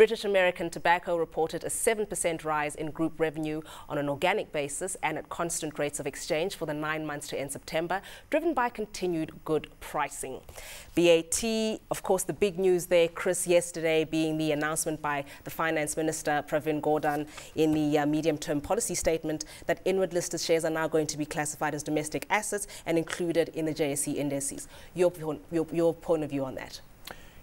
British American Tobacco reported a 7% rise in group revenue on an organic basis and at constant rates of exchange for the 9 months to end September, driven by continued good pricing. BAT, of course, the big news there, Chris, yesterday being the announcement by the Finance Minister, Pravin Gordhan, in the medium-term policy statement that inward-listed shares are now going to be classified as domestic assets and included in the JSE indices. Your point of view on that?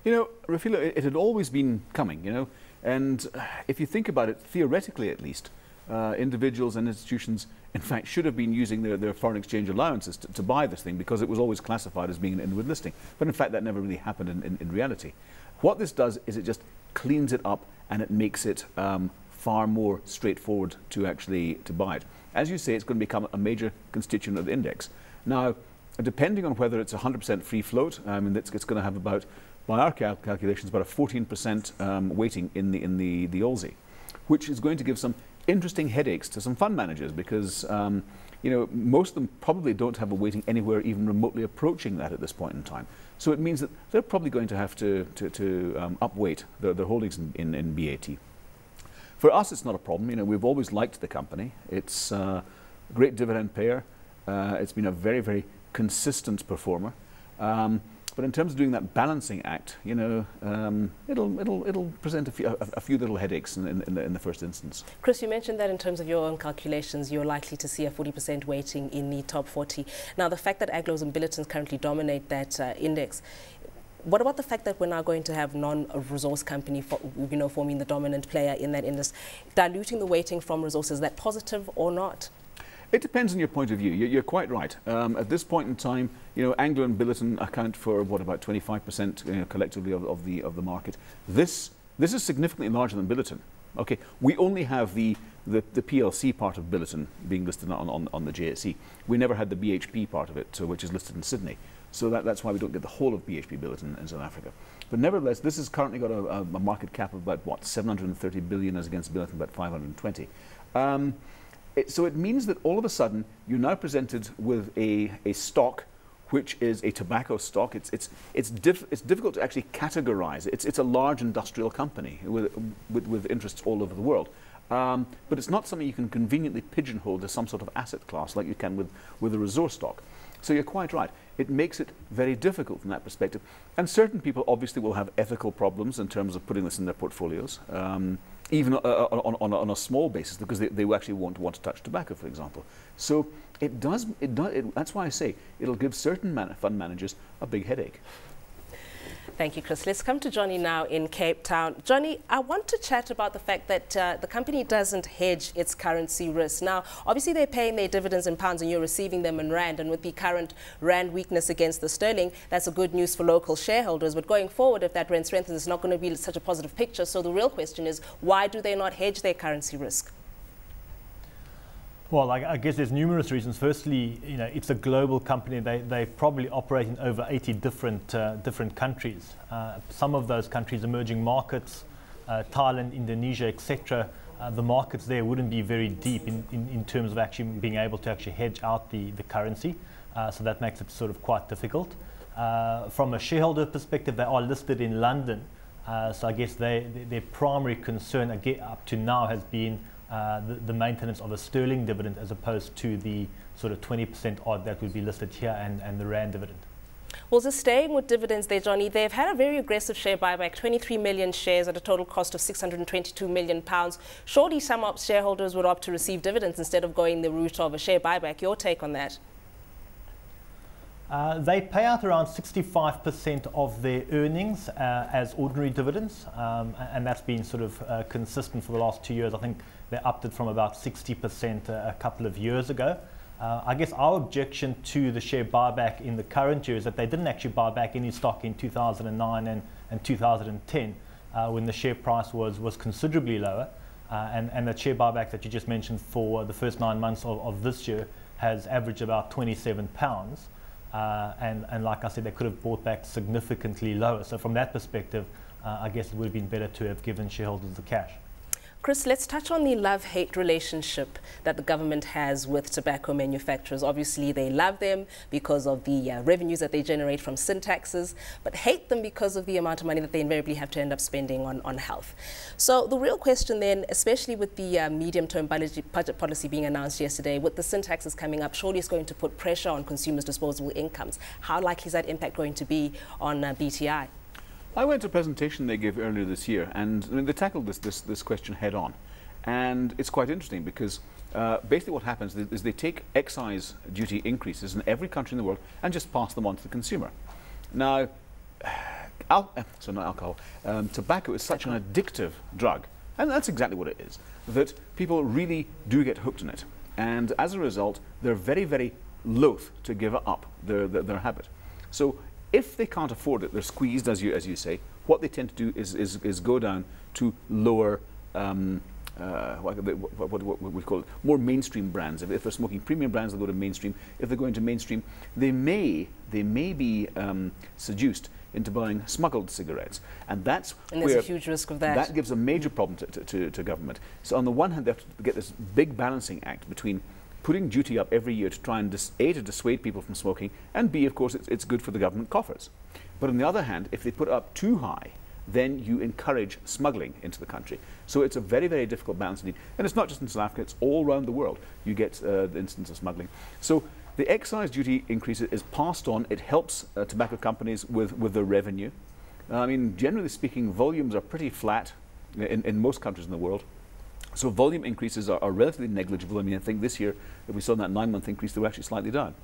You know, Rafila, it had always been coming, you know, and if you think about it, theoretically at least, individuals and institutions, in fact, should have been using their foreign exchange allowances to buy this thing because it was always classified as being an inward listing. But in fact, that never really happened in reality. What this does is it just cleans it up and it makes it far more straightforward to buy it. As you say, it's going to become a major constituent of the index. Now, depending on whether it's 100% free float, it's going to have about, by our calculations, about a 14% weighting in the Aussie, which is going to give some interesting headaches to some fund managers because you know, most of them probably don't have a weighting anywhere even remotely approaching that at this point in time. So it means that they're probably going to have to upweight their holdings in BAT. For us, it's not a problem. You know, we've always liked the company. It's a great dividend payer. It's been a very, very consistent performer. But in terms of doing that balancing act, you know, it'll present a few little headaches in the first instance. Chris, you mentioned that in terms of your own calculations, you're likely to see a 40% weighting in the top 40. Now, the fact that Aglos and Billitons currently dominate that index, what about the fact that we're now going to have non-resource company, forming the dominant player in that index, diluting the weighting from resources? Is that positive or not? It depends on your point of view. You're quite right. At this point in time, you know, Anglo and Billiton account for what, about 25% collectively of the market. This is significantly larger than Billiton. Okay, we only have the PLC part of Billiton being listed on the JSE. We never had the BHP part of it, which is listed in Sydney. So that's why we don't get the whole of BHP Billiton in South Africa. But nevertheless, this has currently got a market cap of about what, 730 billion as against Billiton about 520. So it means that all of a sudden you're now presented with a stock which is a tobacco stock. It's difficult to actually categorize. It's a large industrial company with interests all over the world. But it's not something you can conveniently pigeonhole to some sort of asset class like you can with a resource stock. So you're quite right. It makes it very difficult from that perspective. And certain people obviously will have ethical problems in terms of putting this in their portfolios. Even on a small basis, because they actually won't want to touch tobacco, for example. So that's why I say it'll give certain fund managers a big headache. Thank you, Chris. Let's come to Johny now in Cape Town. Johny, I want to chat about the fact that the company doesn't hedge its currency risk. Now, obviously they're paying their dividends in pounds and you're receiving them in rand, and with the current rand weakness against the sterling, that's a good news for local shareholders. But going forward, if that rand strengthens, it's not going to be such a positive picture. So the real question is, why do they not hedge their currency risk? Well, I guess there's numerous reasons. Firstly, you know, it's a global company. They probably operate in over 80 different countries. Some of those countries, emerging markets, Thailand, Indonesia, etc. The markets there wouldn't be very deep in terms of actually being able to actually hedge out the currency. So that makes it sort of quite difficult. From a shareholder perspective, they are listed in London. So I guess their primary concern up to now has been the maintenance of a sterling dividend as opposed to the sort of 20% odd that would be listed here and the rand dividend. Well, so staying with dividends there, Johny, they've had a very aggressive share buyback, 23 million shares at a total cost of £622 million. Surely some shareholders would opt to receive dividends instead of going the route of a share buyback. Your take on that? They pay out around 65% of their earnings as ordinary dividends, and that's been sort of consistent for the last 2 years. I think they upped it from about 60% a couple of years ago. I guess our objection to the share buyback in the current year is that they didn't actually buy back any stock in 2009 and 2010 when the share price was considerably lower, and the share buyback that you just mentioned for the first 9 months of this year has averaged about £27. And like I said, they could have bought back significantly lower. So from that perspective, I guess it would have been better to have given shareholders the cash. Chris, let's touch on the love-hate relationship that the government has with tobacco manufacturers. Obviously, they love them because of the revenues that they generate from sin taxes, but hate them because of the amount of money that they invariably have to end up spending on health. So the real question then, especially with the medium-term budget policy being announced yesterday, with the sin taxes coming up, surely it's going to put pressure on consumers' disposable incomes. How likely is that impact going to be on BTI? I went to a presentation they gave earlier this year, and I mean, they tackled this question head on. And it's quite interesting because basically what happens is they take excise duty increases in every country in the world and just pass them on to the consumer. Now, tobacco is such an addictive drug, and that's exactly what it is, that people really do get hooked on it. And as a result, they're very, very loath to give up their habit. So if they can't afford it, they're squeezed, as you say. What they tend to do is go down to lower, what we call it, more mainstream brands. If they're smoking premium brands, they'll go to mainstream. If they're going to mainstream, they may be seduced into buying smuggled cigarettes, and that's and there's a huge risk of that. That gives a major problem to government. So on the one hand, they have to get this big balancing act between putting duty up every year to try and to dissuade people from smoking, and B, of course, it's good for the government coffers. But on the other hand, if they put it up too high, then you encourage smuggling into the country. So it's a very, very difficult balance indeed. And it's not just in South Africa, it's all around the world. You get the instance of smuggling. So the excise duty increase is passed on. It helps tobacco companies with their revenue. I mean, generally speaking, volumes are pretty flat in most countries in the world. So volume increases are relatively negligible. I mean, I think this year, if we saw that 9-month increase, they were actually slightly down.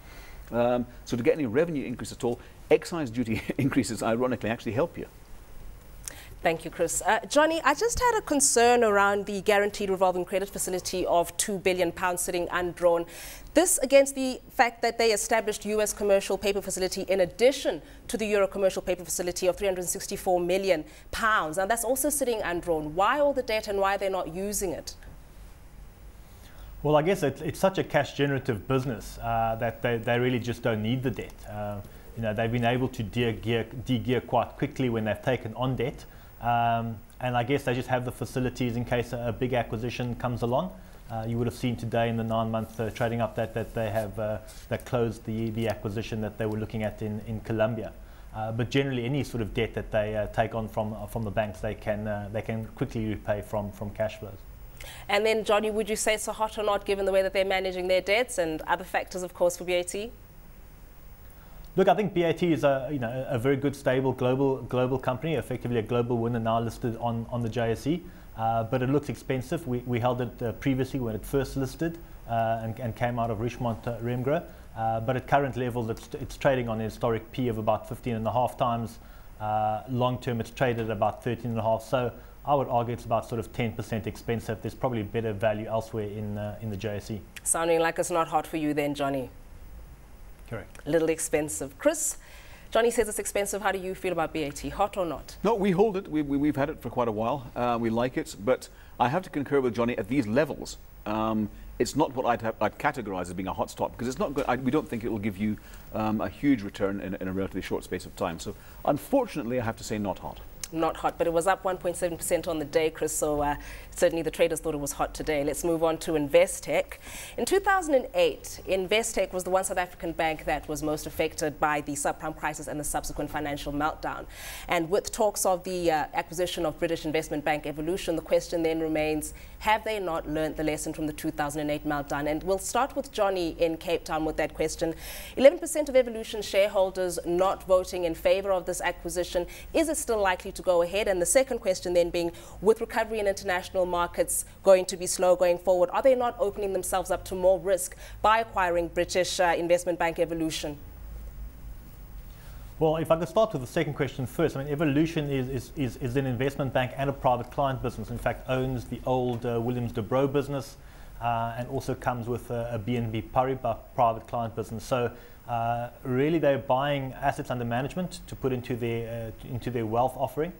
So to get any revenue increase at all, excise duty increases, ironically, actually help you. Thank you, Chris. Johny, I just had a concern around the guaranteed revolving credit facility of £2 billion sitting undrawn. This against the fact that they established US commercial paper facility in addition to the Euro commercial paper facility of £364 million. And that's also sitting undrawn. Why all the debt and why they're not using it? Well, I guess it's such a cash generative business that they really just don't need the debt. You know, they've been able to de-gear quite quickly when they've taken on debt. And I guess they just have the facilities in case a big acquisition comes along. You would have seen today in the 9-month trading update that they have that closed the acquisition that they were looking at in Colombia. But generally, any sort of debt that they take on from the banks, they can quickly repay from cash flows. And then, Johny, would you say it's a hot or not, given the way that they're managing their debts and other factors, of course, for BAT? Look, I think BAT is a very good, stable global company, effectively a global winner now listed on the JSE. But it looks expensive. We held it previously when it first listed and came out of Richemont Remgro. But at current levels, it's trading on a historic P of about 15.5 times. Long term, it's traded at about 13.5. So I would argue it's about sort of 10% expensive. There's probably better value elsewhere in the JSE. Sounding like it's not hot for you then, Johny. Correct. A little expensive. Chris, Johny says it's expensive. How do you feel about BAT? Hot or not? No, we hold it. We've had it for quite a while. We like it. But I have to concur with Johny at these levels. It's not what I'd categorize as being a hot stock, because it's not good. We don't think it will give you a huge return in a relatively short space of time. So unfortunately, I have to say not hot. Not hot, but it was up 1.7% on the day, Chris, so certainly the traders thought it was hot today. Let's move on to Investec. In 2008, Investec was the one South African bank that was most affected by the subprime crisis and the subsequent financial meltdown. And with talks of the acquisition of British investment bank Evolution, the question then remains, have they not learned the lesson from the 2008 meltdown? And we'll start with Johny in Cape Town with that question. 11% of Evolution shareholders not voting in favor of this acquisition. Is it still likely to go ahead? And the second question then being, with recovery in international markets going to be slow going forward, are they not opening themselves up to more risk by acquiring British investment bank Evolution? Well, if I could start with the second question first, I mean, Evolution is an investment bank and a private client business. In fact, owns the old Williams de Bro business and also comes with a BNP Paribas private client business. So really, they're buying assets under management to put into their wealth offering,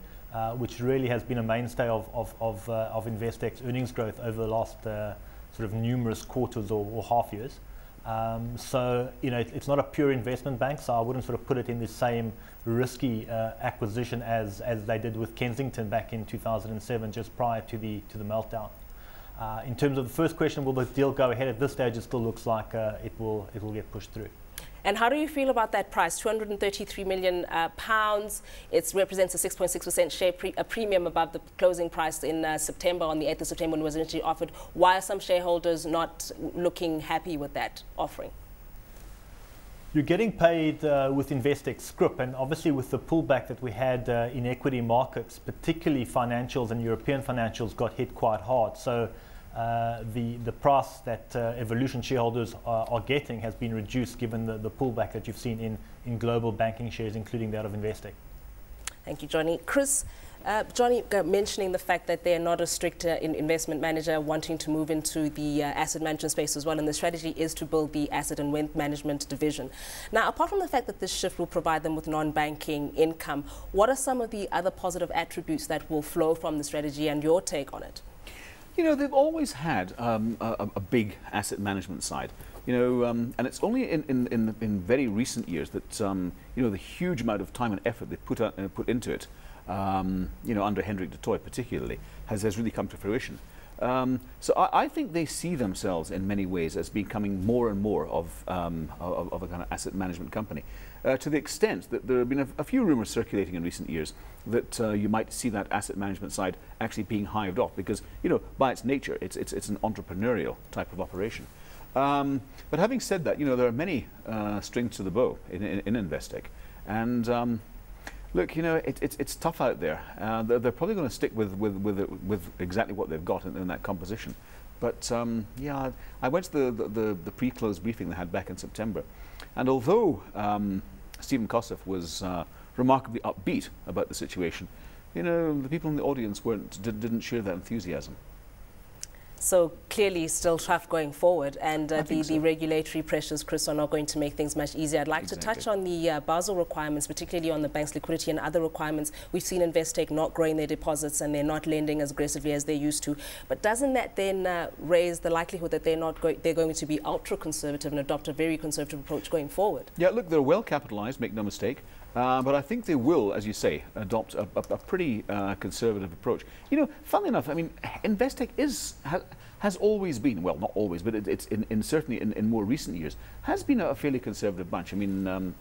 which really has been a mainstay of Investec's earnings growth over the last sort of numerous quarters or half years. So, you know, it's not a pure investment bank, so I wouldn't sort of put it in the same risky acquisition as they did with Kensington back in 2007, just prior to the meltdown. In terms of the first question, will the deal go ahead? At this stage, it still looks like it will get pushed through. And how do you feel about that price? £233 million. It represents a 6.6% share a premium above the closing price in September, on the 8th of September, when it was initially offered. Why are some shareholders not looking happy with that offering? You're getting paid with Investec scrip, and obviously with the pullback that we had in equity markets, particularly financials and European financials got hit quite hard. So the price that Evolution shareholders are getting has been reduced given the pullback that you've seen in global banking shares, including that of Investec. Thank you, Johny. Chris, Johny mentioning the fact that they're not a strict investment manager wanting to move into the asset management space as well, and the strategy is to build the asset and wealth management division. Now, apart from the fact that this shift will provide them with non-banking income, what are some of the other positive attributes that will flow from the strategy, and your take on it? You know, they've always had a big asset management side. You know, and it's only in very recent years that you know, the huge amount of time and effort they put into it, you know, under Hendrik de Tooy particularly, has really come to fruition. So I think they see themselves in many ways as becoming more and more of a kind of asset management company, to the extent that there have been a few rumours circulating in recent years that you might see that asset management side actually being hived off, because, you know, by its nature, it's an entrepreneurial type of operation. But having said that, you know, there are many strings to the bow in Investec, and look, you know, it's tough out there. They're probably going to stick with exactly what they've got in that composition. But yeah, I went to the pre-close briefing they had back in September, and although Stephen Kossoff was remarkably upbeat about the situation, you know, the people in the audience didn't share that enthusiasm. So clearly still tough going forward, and the regulatory pressures, Chris, are not going to make things much easier. I'd like to touch on the Basel requirements, particularly on the bank's liquidity and other requirements. We've seen Investec not growing their deposits, and they're not lending as aggressively as they used to. But doesn't that then raise the likelihood that they're going to be ultra conservative and adopt a very conservative approach going forward? Yeah, look, they're well capitalized, make no mistake. But I think they will, as you say, adopt a pretty conservative approach. You know, funnily enough, I mean, Investec has always been, well, not always, but it's certainly in more recent years, has been a fairly conservative bunch. I mean,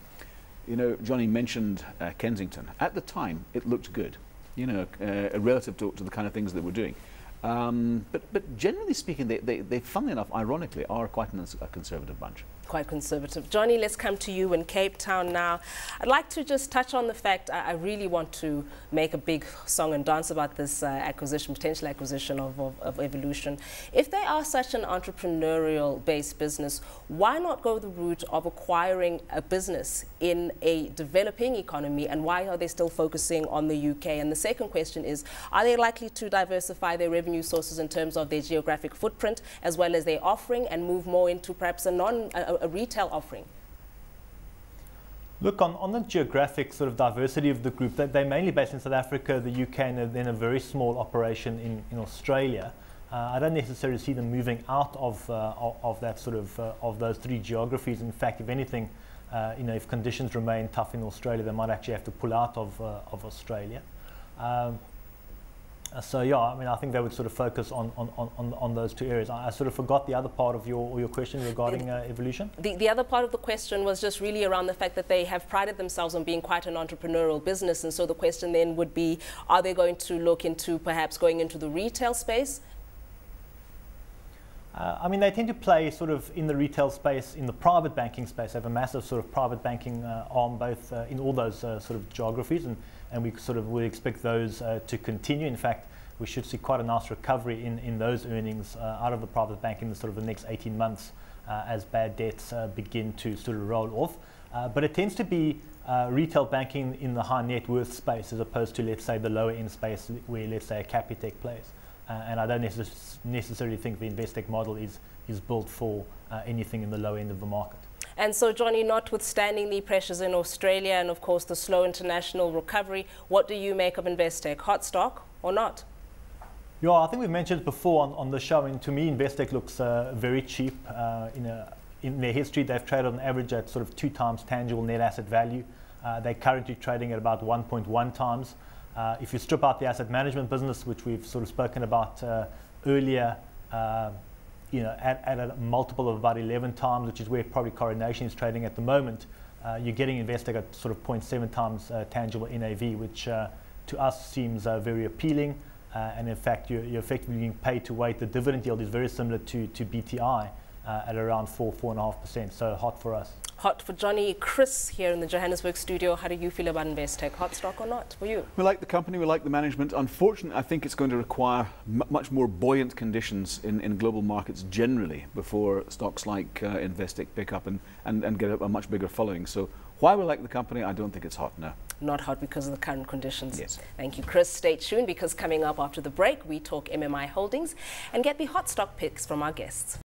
you know, Johny mentioned Kensington. At the time, it looked good, you know, relative to the kind of things they were doing. But generally speaking, they, funnily enough, ironically, are quite a conservative bunch. Quite conservative. Johny, let's come to you in Cape Town now. I'd like to just touch on the fact I really want to make a big song and dance about this potential acquisition of Evolution. If they are such an entrepreneurial-based business, why not go the route of acquiring a business in a developing economy, and why are they still focusing on the UK? And the second question is, are they likely to diversify their revenue sources in terms of their geographic footprint as well as their offering, and move more into perhaps a retail offering? Look, on the geographic sort of diversity of the group, they're mainly based in South Africa, the UK, and then a very small operation in Australia. I don't necessarily see them moving out of that sort of those three geographies. In fact, if anything, you know, if conditions remain tough in Australia, they might actually have to pull out of Australia. So yeah, I mean, I think they would sort of focus on those two areas. I sort of forgot the other part of your question regarding Evolution. The other part of the question was just really around the fact that they have prided themselves on being quite an entrepreneurial business, and so the question then would be, are they going to look into perhaps going into the retail space? I mean, they tend to play sort of in the retail space, in the private banking space. They have a massive sort of private banking arm both in all those sort of geographies, and we sort of would expect those to continue. In fact, we should see quite a nice recovery in those earnings out of the private bank in the sort of the next 18 months as bad debts begin to sort of roll off. But it tends to be retail banking in the high net worth space as opposed to, let's say, the lower end space where, let's say, a Capitec plays. And I don't necessarily think the Investec model is built for anything in the low end of the market. And so, Johny, notwithstanding the pressures in Australia and, of course, the slow international recovery, what do you make of Investec? Hot stock or not? Yeah, I think we mentioned before on the show, and to me, Investec looks very cheap in their history, they've traded on average at sort of 2 times tangible net asset value. They're currently trading at about 1.1 times. If you strip out the asset management business, which we've sort of spoken about earlier, you know, at a multiple of about 11 times, which is where probably Coronation is trading at the moment, you're getting Investec at sort of 0.7 times tangible NAV, which to us seems very appealing. And in fact, you're effectively being paid to wait. The dividend yield is very similar to BTI at around 4.5%. So hot for us. Hot for Johny. Chris here in the Johannesburg studio. How do you feel about Investec? Hot stock or not for you? We like the company, we like the management. Unfortunately, I think it's going to require much more buoyant conditions in global markets generally before stocks like Investec pick up and get a much bigger following. So why we like the company, I don't think it's hot now. Not hot because of the current conditions. Yes. Thank you, Chris. Stay tuned because coming up after the break, we talk MMI holdings and get the hot stock picks from our guests.